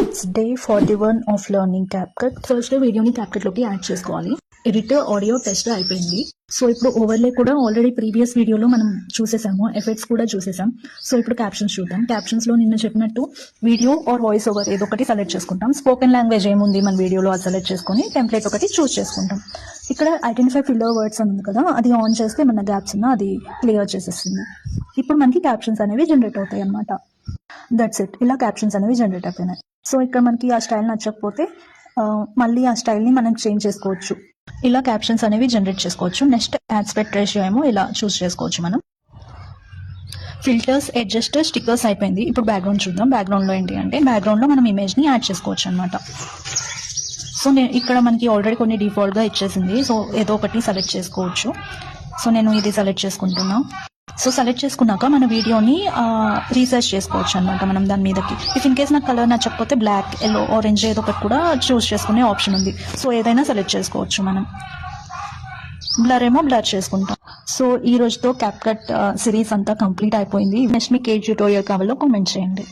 It's day 41 of learning CapCut. Thursday వీడియోని క్యాప్కట్లోకి add చేసుకోవాలి. Edit audio test అయిపోయింది. So ఇప్పుడు ఓవర్లే కూడా ఆల్రెడీ ప్రీవియస్ వీడియోలో మనం చూసేసాము, ఎఫెక్ట్స్ కూడా చూసేసాం. సో ఇప్పుడు క్యాప్షన్స్ చూద్దాం. క్యాప్షన్స్లో నిన్న చెప్పినట్టు వీడియో ఆర్ వాయిస్ ఓవర్ ఏదో ఒకటి సెలెక్ట్ చేసుకుంటాం. స్పోకెన్ లాంగ్వేజ్ ఏముంది మన వీడియోలో అది సెలెక్ట్ చేసుకొని టెంప్లెట్ ఒకటి చూస్ చేసుకుంటాం. ఇక్కడ ఐడెంటిఫై ఫిల్లర్ వర్డ్స్ అని ఉంది కదా, అది ఆన్ చేస్తే మన గ్యాప్స్ ఉన్నా అది క్లియర్ చేసేస్తుంది. ఇప్పుడు మనకి క్యాప్షన్స్ అనేవి జనరేట్ అవుతాయి అనమాట. That's it. ఇలా క్యాప్షన్స్ అనేవి జనరేట్ అయిపోయినాయి. సో ఇక్కడ మనకి ఆ స్టైల్ నచ్చకపోతే మళ్ళీ ఆ స్టైల్ని మనం చేంజ్ చేసుకోవచ్చు. ఇలా క్యాప్షన్స్ అనేవి జనరేట్ చేసుకోవచ్చు. నెక్స్ట్ ఆస్పెక్ట్ రేషియో ఏమో ఇలా చూస్ చేసుకోవచ్చు మనం. ఫిల్టర్స్, అడ్జస్ట్, స్టిక్కర్స్ అయిపోయింది. ఇప్పుడు బ్యాక్గ్రౌండ్ చూద్దాం. బ్యాక్గ్రౌండ్లో ఏంటి అంటే బ్యాక్గ్రౌండ్లో మనం ఇమేజ్ని యాడ్ చేసుకోవచ్చు అనమాట. సో నేను ఇక్కడ మనకి ఆల్రెడీ కొన్ని డిఫాల్ట్గా ఇచ్చేసింది. సో ఏదో ఒకటి సెలెక్ట్ చేసుకోవచ్చు. సో నేను ఇది సెలెక్ట్ చేసుకుంటున్నా. సో సెలెక్ట్ చేసుకున్నాక మన వీడియోని రీసెర్చ్ చేసుకోవచ్చు అనమాట మనం దాని మీదకి. ఇఫ్ ఇన్ కేస్ నాకు కలర్ నచ్చకపోతే బ్లాక్, ఎల్లో, ఆరెంజ్ ఏదో ఒకటి కూడా చూస్ చేసుకునే ఆప్షన్ ఉంది. సో ఏదైనా సెలెక్ట్ చేసుకోవచ్చు మనం. బ్లర్ ఏమో బ్లర్ చేసుకుంటాం. సో ఈ రోజుతో క్యాప్కట్ సిరీస్ అంతా కంప్లీట్ అయిపోయింది. నెక్స్ట్ మీకు ఏ ట్యూటోరియల్ కావాలో కామెంట్ చేయండి.